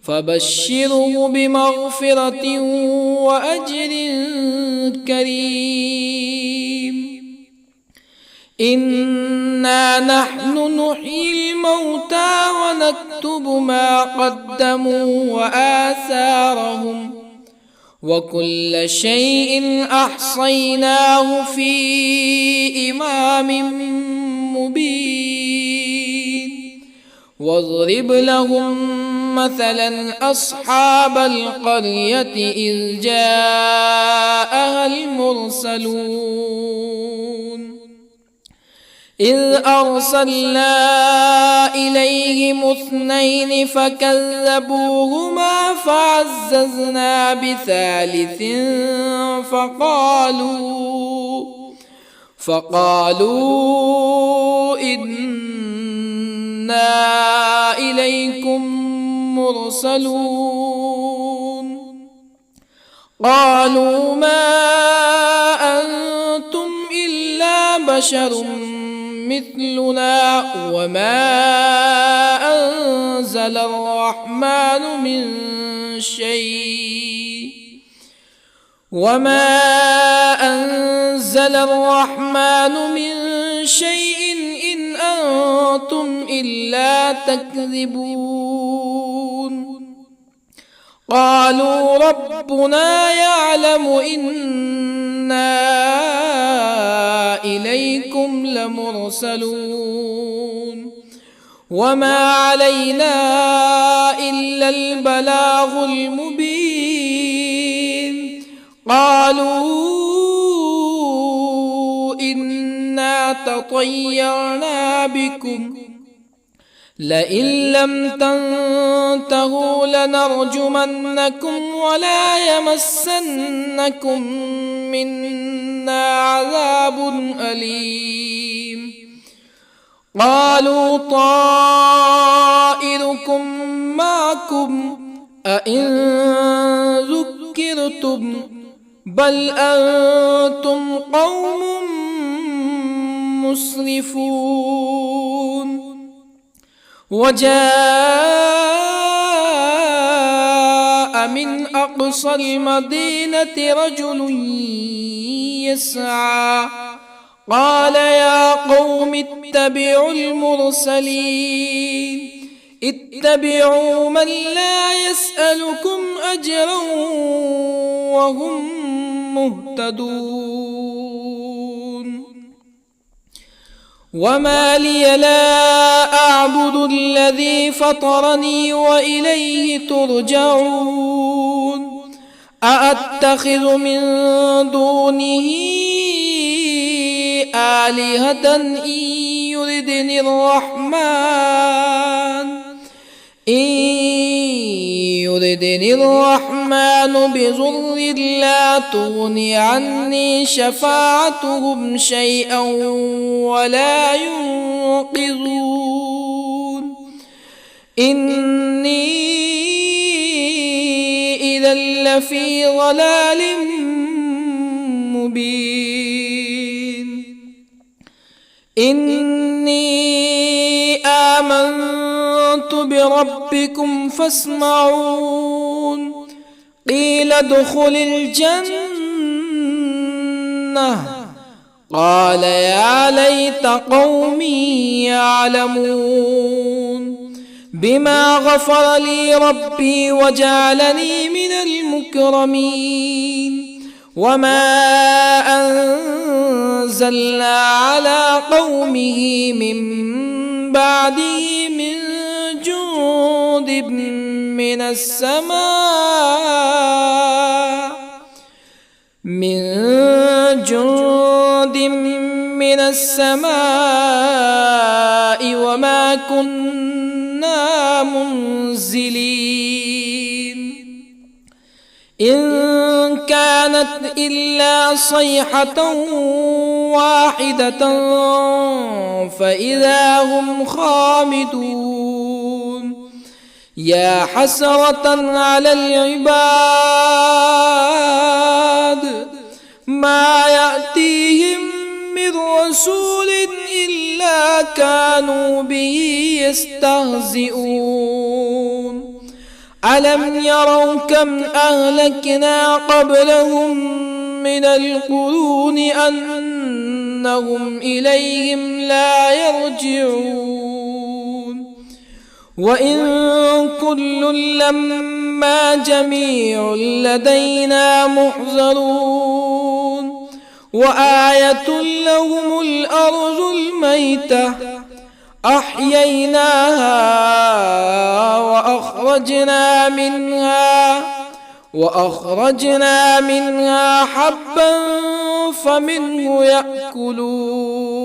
فبشره بمغفرة وأجر كريم إنا نحن نحيي الموتى ونكتب ما قدموا وآثارهم وكل شيء أحصيناه في إمام مبين واضرب لهم مثلا أصحاب القرية إذ جاءها المرسلون إذ أرسلنا إليهم اثنين فكذبوهما فعززنا بثالث فقالوا إنا إليكم مرسلون قالوا ما أنتم إلا بشر مثلنا وما أنزل الرحمن من شيء إن أنتم إلا تكذبون قالوا ربنا يعلم إنا إليكم لمرسلون وما علينا إلا البلاغ المبين قالوا إنا تطيرنا بكم لئن لم تنتهوا لنرجمنكم ولا يمسنكم منا عذاب أليم قالوا طائركم معكم أئن ذكرتم بل أنتم قوم مسرفون وجاء من أقصى المدينة رجل يسعى قال يا قوم اتبعوا المرسلين اتبعوا من لا يسألكم أجرا وهم مهتدون وما لي لا أعبد الذي فطرني وإليه ترجعون أأتخذ من دونه آلهة إن يردني الرحمن بضر لا تغني عني شفاعتهم شيئا ولا ينقذون إني إذا لفي ضلال مبين إني آمنت بربكم فاسمعون قيل ادخل الجنة قال يا ليت قومي يعلمون بما غفر لي ربي وجعلني من المكرمين وما أنزلنا على قومه من بعده من جند من السماء وما كنا منزلين إن كانت إلا صيحة واحدة فإذا هم خامدون يا حسرة على العباد ما يأتيهم من رسول إلا كانوا به يستهزئون ألم يروا كم أهلكنا قبلهم من القرون أنهم إليهم لا يرجعون وإن كل لما جميع لدينا محضرون وآية لهم الأرض الميتة أحييناها وأخرجنا منها حبا فمنه يأكلون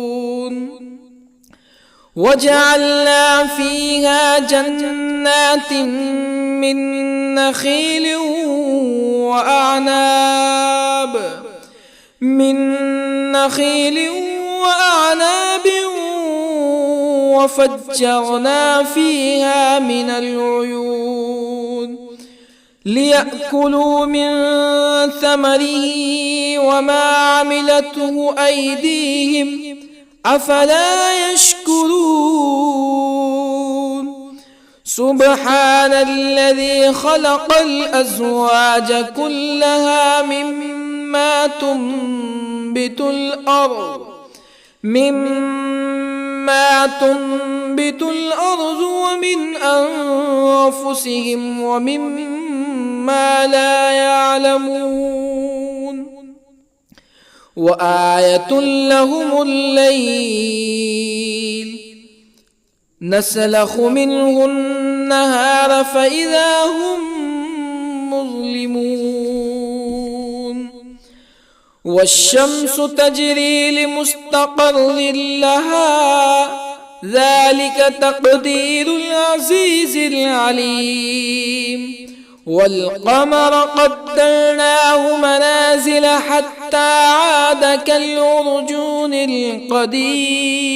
وجعلنا فيها جنات من نخيل وأعناب وفجرنا فيها من العيون ليأكلوا من ثمره وما عملته أيديهم أفلا يشكرون سبحان الذي خلق الأزواج كلها مما تنبت الأرض ومن أنفسهم ومما لا يعلمون وآية لهم الليل نسلخ منه النهار فإذا هم مظلمون والشمس تجري لمستقر لها ذلك تقدير العزيز العليم والقمر قدرناه منازل حتى عاد كالعرجون القديم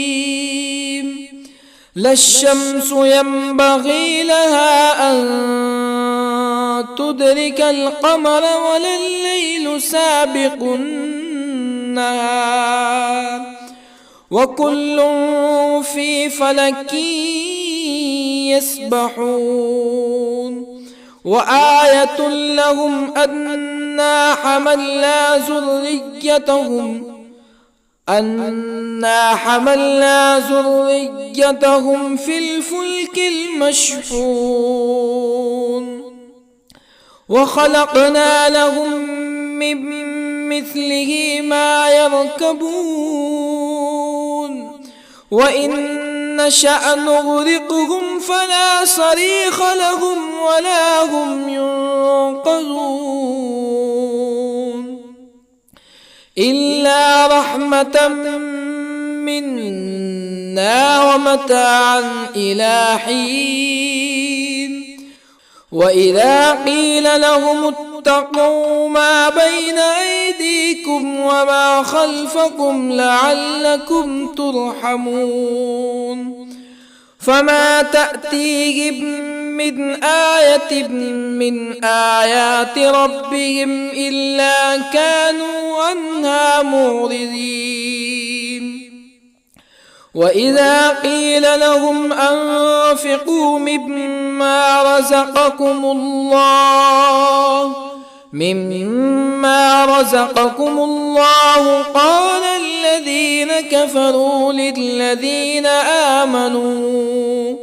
لا الشمس ينبغي لها أن تدرك القمر ولا الليل سابق النهار وكل في فلك يسبحون وآية لهم أنا حملنا ذريتهم في الفلك المشحون وخلقنا لهم من مثله ما يركبون وإن نشأ نغرقهم فلا صريخ لهم ولا هم ينقذون إلا رحمة منا ومتاعا إلى حين وإذا قيل لهم اتقوا ما بين أيديكم وما خلفكم لعلكم ترحمون فما تأتيهم من آية من آيات ربهم إلا كانوا عنها معرضين وإذا قيل لهم أنفقوا مما رزقكم الله قال الذين كفروا للذين آمنوا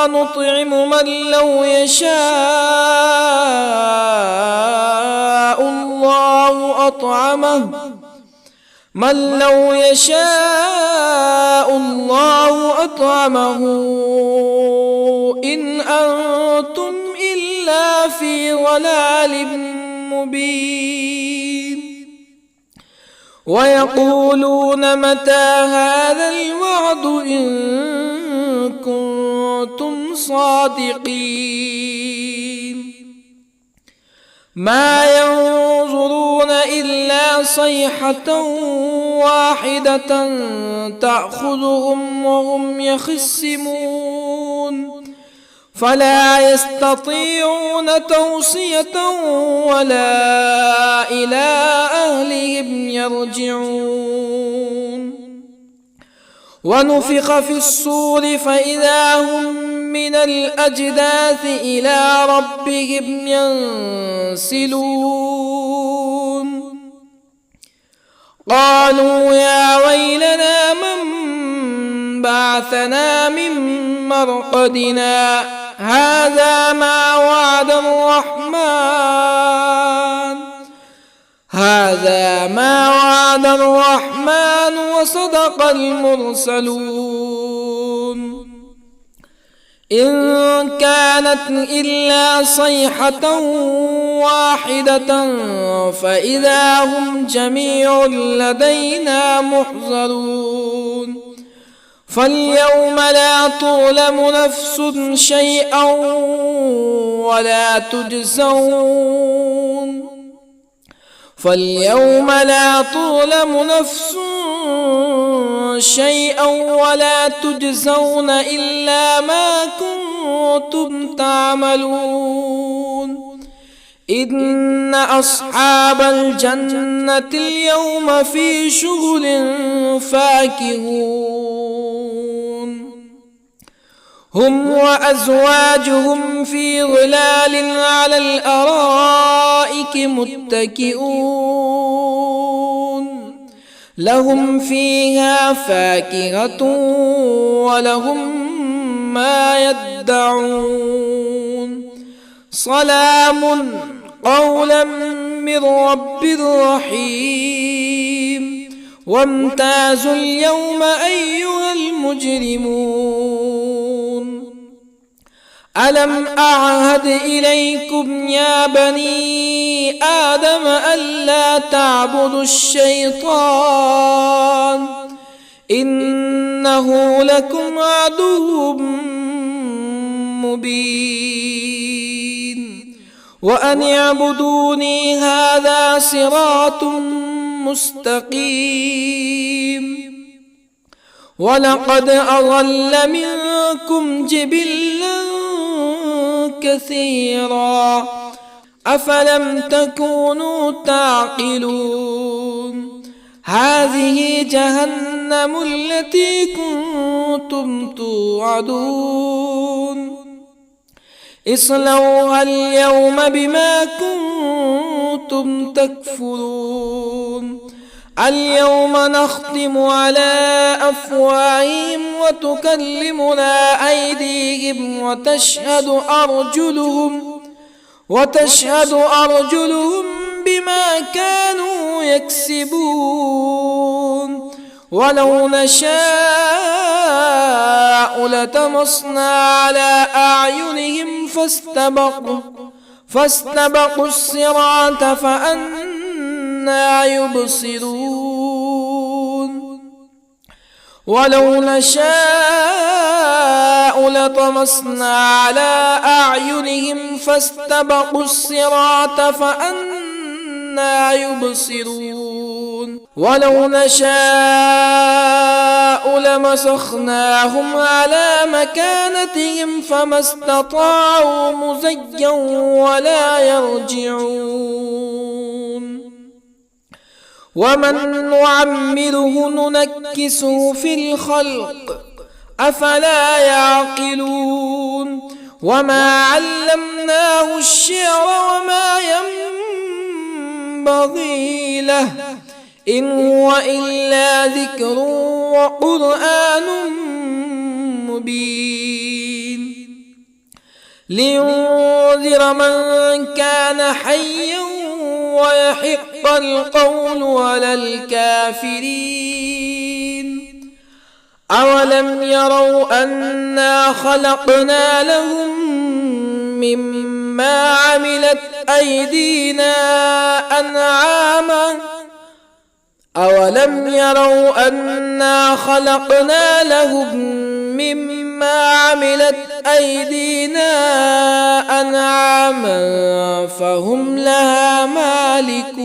أنطعم من لو يشاء الله أطعمه إن أنتم إلا في ضلال مبين ويقولون متى هذا الوعد إن كنتم صادقين ما ينظرون إلا صيحة واحدة تأخذهم وهم يخصمون فلا يستطيعون توصية ولا إلى أهلهم يرجعون ونفخ في الصور فإذا هم من الأجداث إلى ربهم ينسلون قالوا يا ويلنا من بعثنا من مرقدنا هذا ما وعد الرحمن وصدق المرسلون إن كانت إلا صيحة واحدة فإذا هم جميع لدينا محضرون فاليوم لا تظلم نفس شيئا ولا تجزون إلا ما كنتم تعملون إن أصحاب الجنة اليوم في شغل فاكهون هم وأزواجهم في ظلال على الأرائك متكئون لهم فيها فاكهة ولهم ما يدعون سلام قولا من رب رحيم وامتازوا اليوم أيها المجرمون ألم أعهد إليكم يا بني آدم ألا تعبدوا الشيطان إنه لكم عدو مبين وأن اعبدوني هذا صراط مستقيم ولقد أضل منكم جبلا كثيرا أفلم تكونوا تعقلون هذه جهنم التي كنتم توعدون اصلوها اليوم بما كنتم تكفرون اليوم نختم على أفواههم وتكلمنا أيديهم وتشهد أرجلهم بما كانوا يكسبون ولو نشاء لطمسنا على أعينهم فاستبقوا الصراط فأنى يبصرون ولو نشاء لطمسنا على أعينهم فاستبقوا الصراط فأنى يبصرون ولو نشاء لمسخناهم على مكانتهم فما استطاعوا مزيا ولا يرجعون ومن نعمره ننكسه في الخلق أفلا يعقلون وما علمناه الشعر وما ينبغي له إن هو إلا ذكر وقرآن مبين لينذر من كان حيا ويحق القول على الكافرين أولم يروا أنا خلقنا لهم مما عملت أيدينا أنعاما فهم لها مالكون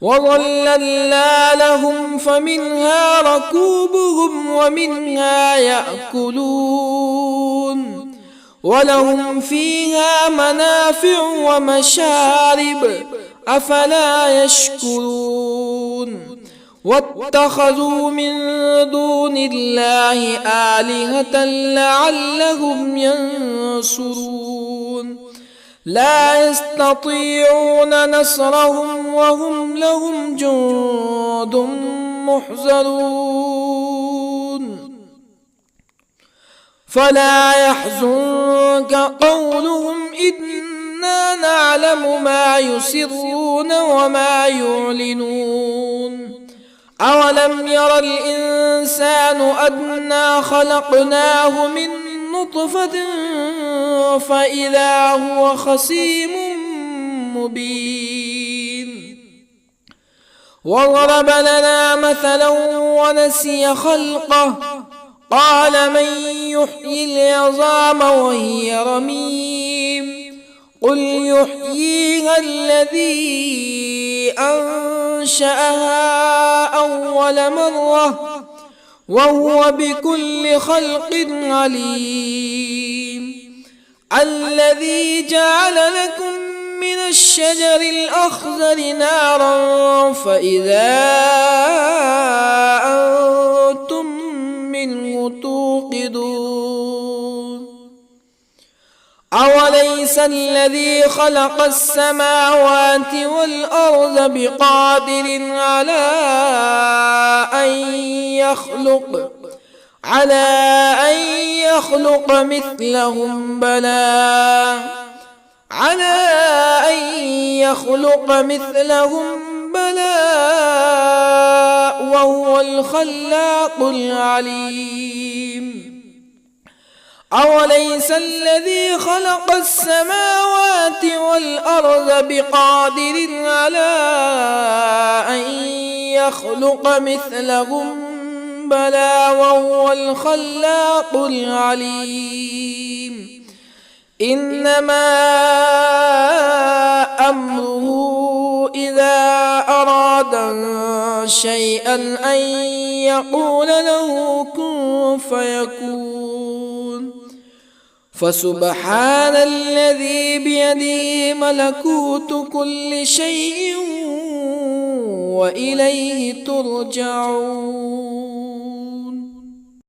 وظللنا لهم فمنها ركوبهم ومنها يأكلون ولهم فيها منافع ومشارب أفلا يشكرون واتخذوا من دون الله آلهة لعلهم ينصرون لا يستطيعون نصرهم وهم لهم جند محضرون فلا يحزنك قولهم إنا نعلم ما يسرون وما يعلنون أولم ير الإنسان أنا خلقناه من نطفة فإذا هو خصيم مبين وضرب لنا مثلا ونسي خلقه قال من يحيي العظام وهي رميم قل يحييها الذي أنشأها أول مرة وهو بكل خلق عليم الذي جعل لكم من الشجر الأخضر نارا فإذا أنتم منه توقدون أوليس الذي خلق السماوات والأرض بقادر على أن يخلق مثلهم بلى وهو الخلاق العليم أوليس الذي خلق السماوات والأرض بقادر على أن يخلق مثلهم بلى وهو الخلاق العليم إنما أمره إذا أراد شيئا أن يقول له كن فيكون فسبحان الذي بيده ملكوت كل شيء وإليه ترجعون